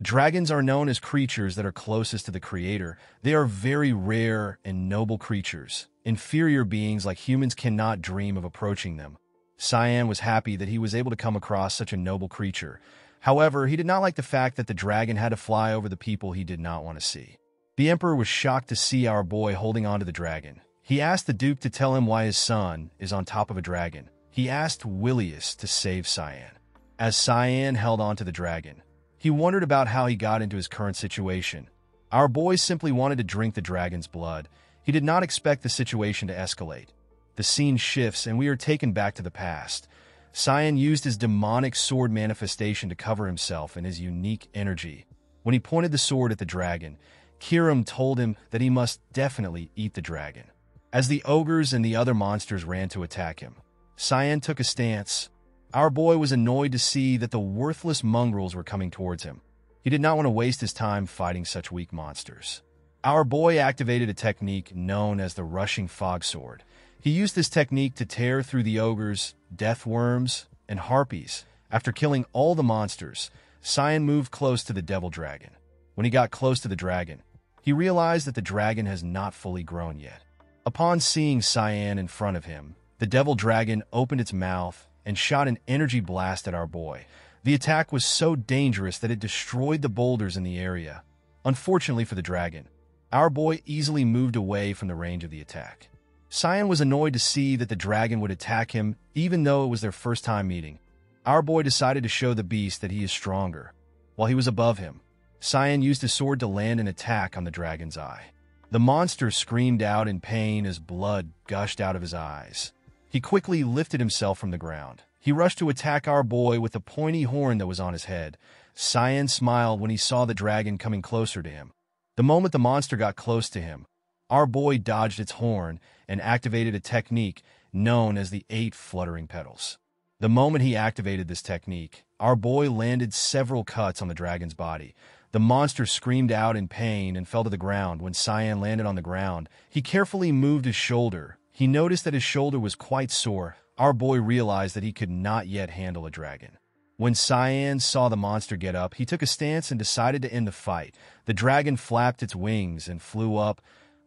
Dragons are known as creatures that are closest to the creator. They are very rare and noble creatures. Inferior beings like humans cannot dream of approaching them. Cyan was happy that he was able to come across such a noble creature. However, he did not like the fact that the dragon had to fly over the people he did not want to see. The emperor was shocked to see our boy holding onto the dragon. He asked the duke to tell him why his son is on top of a dragon. He asked Willius to save Cyan. As Cyan held onto the dragon, he wondered about how he got into his current situation. Our boy simply wanted to drink the dragon's blood. He did not expect the situation to escalate. The scene shifts and we are taken back to the past. Cyan used his demonic sword manifestation to cover himself in his unique energy. When he pointed the sword at the dragon, Kiram told him that he must definitely eat the dragon. As the ogres and the other monsters ran to attack him, Cyan took a stance. Our boy was annoyed to see that the worthless mongrels were coming towards him. He did not want to waste his time fighting such weak monsters. Our boy activated a technique known as the rushing fog sword. He used this technique to tear through the ogres, death worms, and harpies. After killing all the monsters, Cyan moved close to the devil dragon. When he got close to the dragon, he realized that the dragon has not fully grown yet. Upon seeing Cyan in front of him, the devil dragon opened its mouth and shot an energy blast at our boy. The attack was so dangerous that it destroyed the boulders in the area. Unfortunately for the dragon, our boy easily moved away from the range of the attack. Cyan was annoyed to see that the dragon would attack him even though it was their first time meeting. Our boy decided to show the beast that he is stronger. While he was above him, Cyan used his sword to land an attack on the dragon's eye. The monster screamed out in pain as blood gushed out of his eyes. He quickly lifted himself from the ground. He rushed to attack our boy with the pointy horn that was on his head. Cyan smiled when he saw the dragon coming closer to him. The moment the monster got close to him, our boy dodged its horn and activated a technique known as the 8 fluttering petals. The moment he activated this technique, our boy landed several cuts on the dragon's body. The monster screamed out in pain and fell to the ground. When Cyan landed on the ground, he carefully moved his shoulder. He noticed that his shoulder was quite sore. Our boy realized that he could not yet handle a dragon. When Cyan saw the monster get up, he took a stance and decided to end the fight. The dragon flapped its wings and flew up.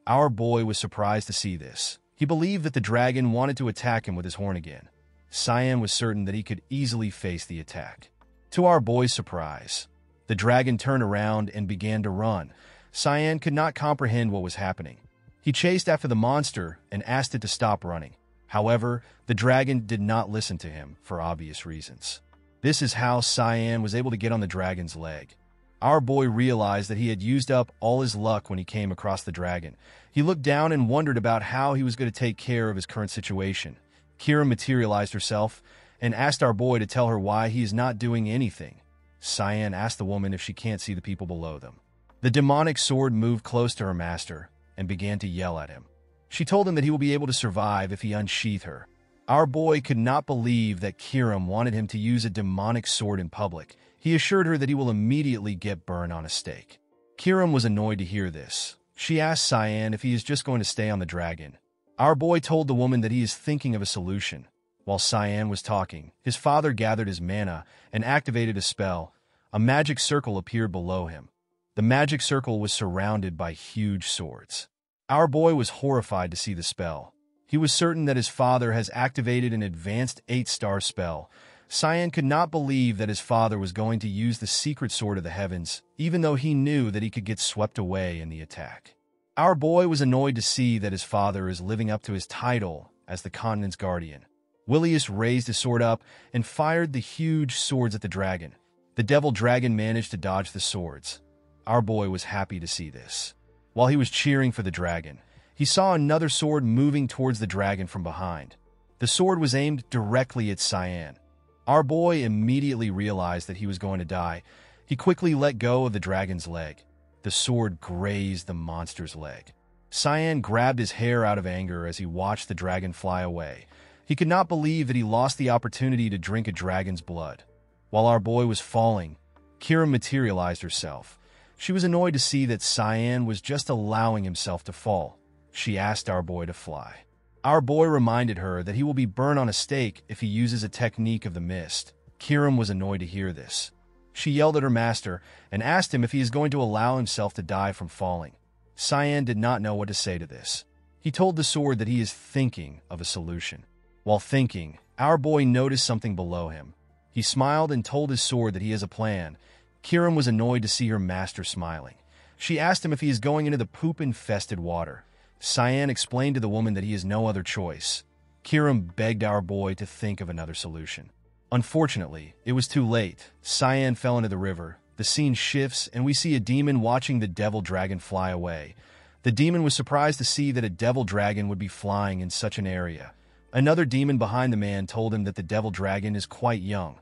Our boy was surprised to see this. He believed that the dragon wanted to attack him with his horn again. Cyan was certain that he could easily face the attack. To our boy's surprise, the dragon turned around and began to run. Cyan could not comprehend what was happening. He chased after the monster and asked it to stop running. However, the dragon did not listen to him for obvious reasons. This is how Cyan was able to get on the dragon's leg. Our boy realized that he had used up all his luck when he came across the dragon. He looked down and wondered about how he was going to take care of his current situation. Kira materialized herself and asked our boy to tell her why he is not doing anything. Cyan asked the woman if she can't see the people below them. The demonic sword moved close to her master and began to yell at him. She told him that he will be able to survive if he unsheathed her. Our boy could not believe that Kiram wanted him to use a demonic sword in public. He assured her that he will immediately get burned on a stake. Kiram was annoyed to hear this. She asked Cyan if he is just going to stay on the dragon. Our boy told the woman that he is thinking of a solution. While Cyan was talking, his father gathered his mana and activated a spell. A magic circle appeared below him. The magic circle was surrounded by huge swords. Our boy was horrified to see the spell. He was certain that his father has activated an advanced 8-star spell. Cyan could not believe that his father was going to use the secret sword of the heavens, even though he knew that he could get swept away in the attack. Our boy was annoyed to see that his father is living up to his title as the continent's guardian. Willius raised his sword up and fired the huge swords at the dragon. The devil dragon managed to dodge the swords. Our boy was happy to see this. While he was cheering for the dragon, he saw another sword moving towards the dragon from behind. The sword was aimed directly at Cyan. Our boy immediately realized that he was going to die. He quickly let go of the dragon's leg. The sword grazed the monster's leg. Cyan grabbed his hair out of anger as he watched the dragon fly away. He could not believe that he lost the opportunity to drink a dragon's blood. While our boy was falling, Kira materialized herself. She was annoyed to see that Cyan was just allowing himself to fall. She asked our boy to fly. Our boy reminded her that he will be burned on a stake if he uses a technique of the mist. Kiram was annoyed to hear this. She yelled at her master and asked him if he is going to allow himself to die from falling. Cyan did not know what to say to this. He told the sword that he is thinking of a solution. While thinking, our boy noticed something below him. He smiled and told his sword that he has a plan. Kiram was annoyed to see her master smiling. She asked him if he is going into the poop-infested water. Cyan explained to the woman that he has no other choice. Kiram begged our boy to think of another solution. Unfortunately, it was too late. Cyan fell into the river. The scene shifts, and we see a demon watching the devil dragon fly away. The demon was surprised to see that a devil dragon would be flying in such an area. Another demon behind the man told him that the devil dragon is quite young.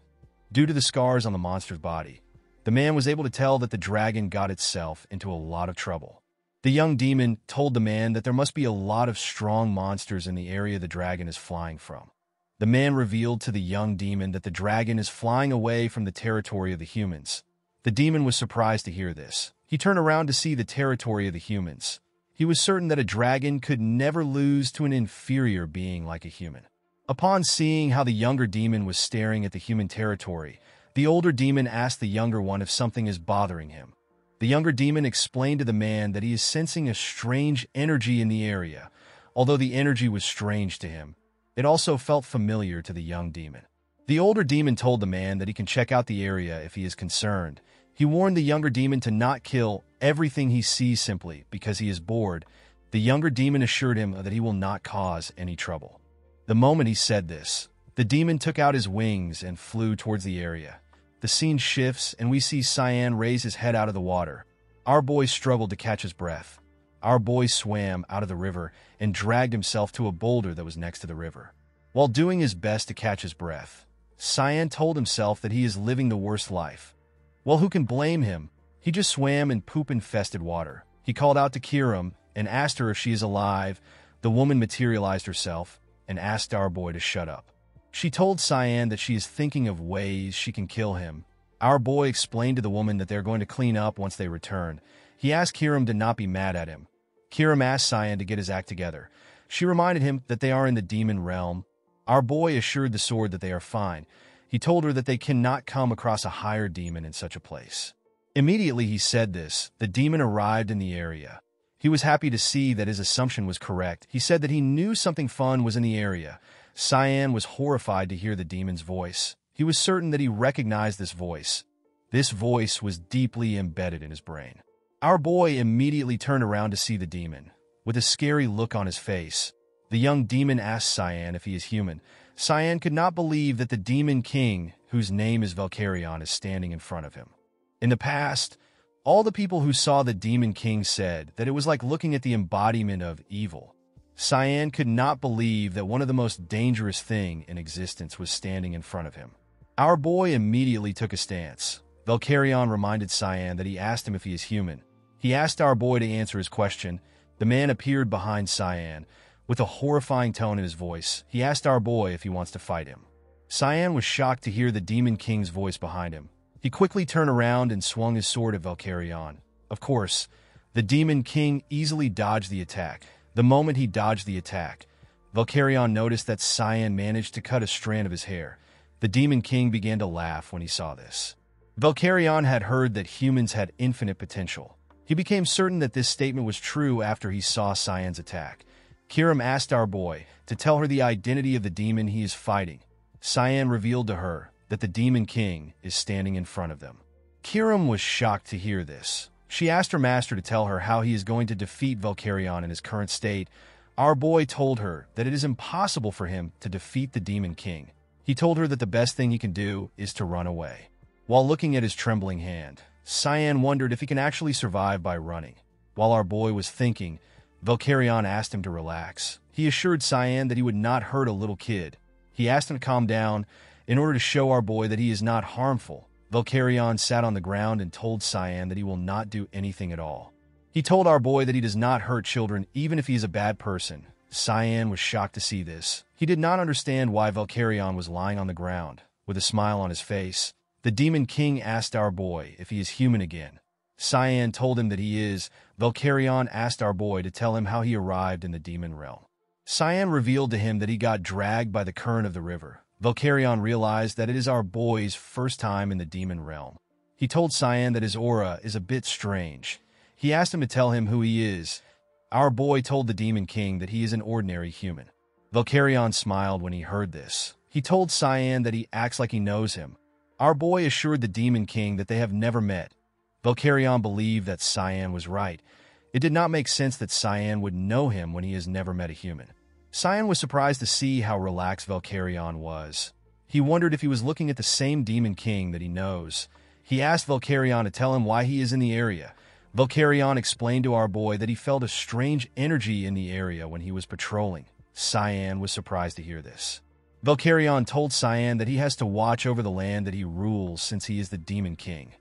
Due to the scars on the monster's body, the man was able to tell that the dragon got itself into a lot of trouble. The young demon told the man that there must be a lot of strong monsters in the area the dragon is flying from. The man revealed to the young demon that the dragon is flying away from the territory of the humans. The demon was surprised to hear this. He turned around to see the territory of the humans. He was certain that a dragon could never lose to an inferior being like a human. Upon seeing how the younger demon was staring at the human territory, the older demon asked the younger one if something is bothering him. The younger demon explained to the man that he is sensing a strange energy in the area. Although the energy was strange to him, it also felt familiar to the young demon. The older demon told the man that he can check out the area if he is concerned. He warned the younger demon to not kill everything he sees simply because he is bored. The younger demon assured him that he will not cause any trouble. The moment he said this, the demon took out his wings and flew towards the area. The scene shifts, and we see Cyan raise his head out of the water. Our boy struggled to catch his breath. Our boy swam out of the river and dragged himself to a boulder that was next to the river. While doing his best to catch his breath, Cyan told himself that he is living the worst life. Well, who can blame him? He just swam in poop-infested water. He called out to Kiram and asked her if she is alive. The woman materialized herself and asked our boy to shut up. She told Cyan that she is thinking of ways she can kill him. Our boy explained to the woman that they're going to clean up once they return. He asked Kiram to not be mad at him. Kiram asked Cyan to get his act together. She reminded him that they are in the demon realm. Our boy assured the sword that they are fine. He told her that they cannot come across a higher demon in such a place. Immediately he said this, the demon arrived in the area. He was happy to see that his assumption was correct. He said that he knew something fun was in the area. Cyan was horrified to hear the demon's voice. He was certain that he recognized this voice. This voice was deeply embedded in his brain. Our boy immediately turned around to see the demon. With a scary look on his face, the young demon asked Cyan if he is human. Cyan could not believe that the demon king, whose name is Valkyrion, is standing in front of him. In the past, all the people who saw the demon king said that it was like looking at the embodiment of evil. Cyan could not believe that one of the most dangerous things in existence was standing in front of him. Our boy immediately took a stance. Valkyrion reminded Cyan that he asked him if he is human. He asked our boy to answer his question. The man appeared behind Cyan. With a horrifying tone in his voice, he asked our boy if he wants to fight him. Cyan was shocked to hear the Demon King's voice behind him. He quickly turned around and swung his sword at Valkyrion. Of course, the Demon King easily dodged the attack. The moment he dodged the attack, Valkyrion noticed that Cyan managed to cut a strand of his hair. The Demon King began to laugh when he saw this. Valkyrion had heard that humans had infinite potential. He became certain that this statement was true after he saw Cyan's attack. Kiram asked our boy to tell her the identity of the demon he is fighting. Cyan revealed to her that the Demon King is standing in front of them. Kiram was shocked to hear this. She asked her master to tell her how he is going to defeat Valkyrion in his current state. Our boy told her that it is impossible for him to defeat the Demon King. He told her that the best thing he can do is to run away. While looking at his trembling hand, Cyan wondered if he can actually survive by running. While our boy was thinking, Valkyrion asked him to relax. He assured Cyan that he would not hurt a little kid. He asked him to calm down in order to show our boy that he is not harmful. Valkyrion sat on the ground and told Cyan that he will not do anything at all. He told our boy that he does not hurt children even if he is a bad person. Cyan was shocked to see this. He did not understand why Valkyrion was lying on the ground. With a smile on his face, the Demon King asked our boy if he is human again. Cyan told him that he is. Valkyrion asked our boy to tell him how he arrived in the demon realm. Cyan revealed to him that he got dragged by the current of the river. Valkyrion realized that it is our boy's first time in the demon realm. He told Cyan that his aura is a bit strange. He asked him to tell him who he is. Our boy told the Demon King that he is an ordinary human. Valkyrion smiled when he heard this. He told Cyan that he acts like he knows him. Our boy assured the Demon King that they have never met. Valkyrion believed that Cyan was right. It did not make sense that Cyan would know him when he has never met a human. Cyan was surprised to see how relaxed Valkyrion was. He wondered if he was looking at the same Demon King that he knows. He asked Valkyrion to tell him why he is in the area. Valkyrion explained to our boy that he felt a strange energy in the area when he was patrolling. Cyan was surprised to hear this. Valkyrion told Cyan that he has to watch over the land that he rules since he is the Demon King.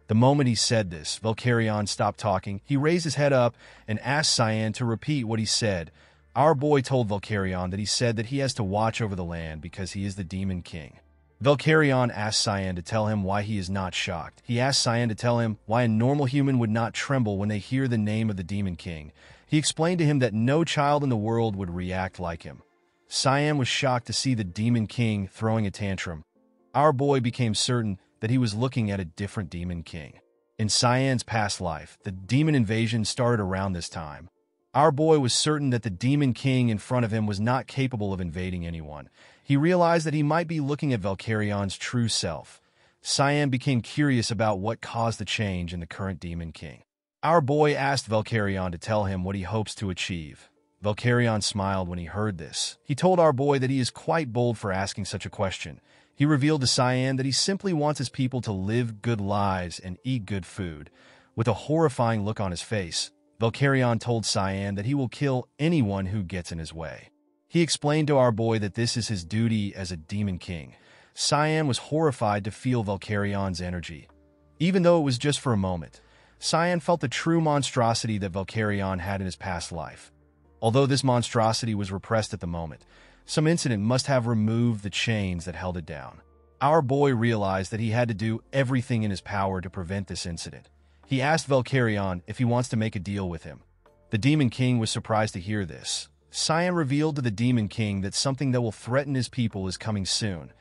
The moment he said this, Valkyrion stopped talking. He raised his head up and asked Cyan to repeat what he said. Our boy told Valkyrion that he said that he has to watch over the land because he is the Demon King. Valkyrion asked Cyan to tell him why he is not shocked. He asked Cyan to tell him why a normal human would not tremble when they hear the name of the Demon King. He explained to him that no child in the world would react like him. Cyan was shocked to see the Demon King throwing a tantrum. Our boy became certain that he was looking at a different Demon King. In Cyan's past life, the demon invasion started around this time. Our boy was certain that the Demon King in front of him was not capable of invading anyone. He realized that he might be looking at Valkyrion's true self. Cyan became curious about what caused the change in the current Demon King. Our boy asked Valkyrion to tell him what he hopes to achieve. Valkyrion smiled when he heard this. He told our boy that he is quite bold for asking such a question. He revealed to Cyan that he simply wants his people to live good lives and eat good food. With a horrifying look on his face, Valkyrion told Cyan that he will kill anyone who gets in his way. He explained to our boy that this is his duty as a Demon King. Cyan was horrified to feel Valkyrion's energy. Even though it was just for a moment, Cyan felt the true monstrosity that Valkyrion had in his past life. Although this monstrosity was repressed at the moment, some incident must have removed the chains that held it down. Our boy realized that he had to do everything in his power to prevent this incident. He asked Valkyrion if he wants to make a deal with him. The Demon King was surprised to hear this. Cyan revealed to the Demon King that something that will threaten his people is coming soon.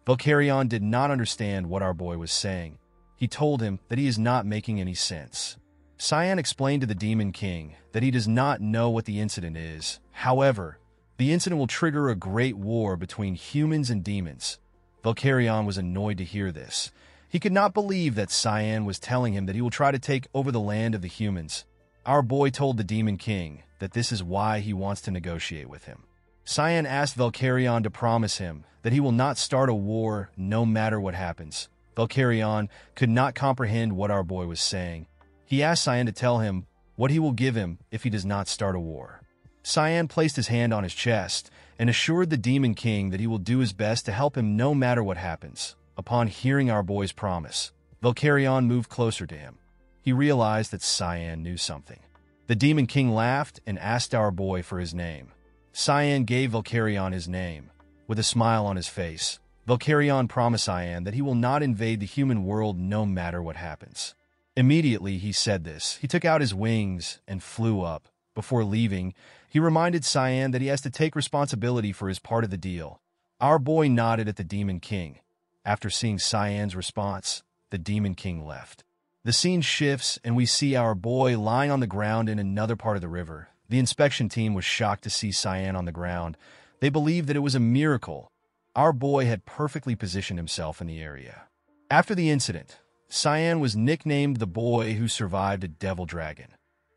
Valkyrion did not understand what our boy was saying. He told him that he is not making any sense. Cyan explained to the Demon King that he does not know what the incident is. However, the incident will trigger a great war between humans and demons. Valkyrion was annoyed to hear this. He could not believe that Cyan was telling him that he will try to take over the land of the humans. Our boy told the Demon King that this is why he wants to negotiate with him. Cyan asked Valkyrion to promise him that he will not start a war no matter what happens. Valkyrion could not comprehend what our boy was saying. He asked Cyan to tell him what he will give him if he does not start a war. Cyan placed his hand on his chest and assured the Demon King that he will do his best to help him no matter what happens. Upon hearing our boy's promise, Valkyrion moved closer to him. He realized that Cyan knew something. The Demon King laughed and asked our boy for his name. Cyan gave Valkyrion his name. With a smile on his face, Valkyrion promised Cyan that he will not invade the human world no matter what happens. Immediately he said this, he took out his wings and flew up. Before leaving, he reminded Cyan that he has to take responsibility for his part of the deal. Our boy nodded at the Demon King. After seeing Cyan's response, the Demon King left. The scene shifts and we see our boy lying on the ground in another part of the river. The inspection team was shocked to see Cyan on the ground. They believed that it was a miracle. Our boy had perfectly positioned himself in the area. After the incident, Cyan was nicknamed the boy who survived a devil dragon.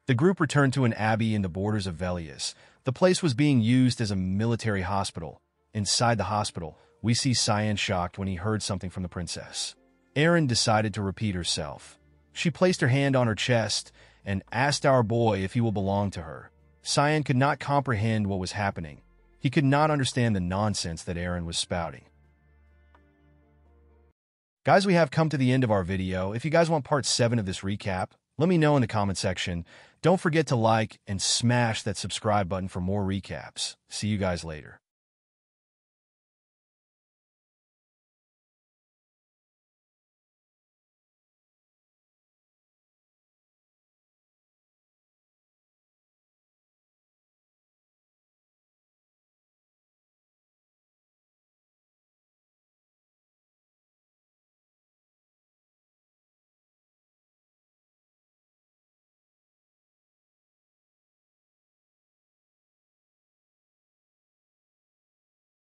The group returned to an abbey in the borders of Velius. The place was being used as a military hospital. Inside the hospital, we see Cyan shocked when he heard something from the princess. Erin decided to repeat herself. She placed her hand on her chest and asked our boy if he will belong to her. Cyan could not comprehend what was happening. He could not understand the nonsense that Erin was spouting. Guys, we have come to the end of our video. If you guys want part 7 of this recap, let me know in the comment section. Don't forget to like and smash that subscribe button for more recaps. See you guys later.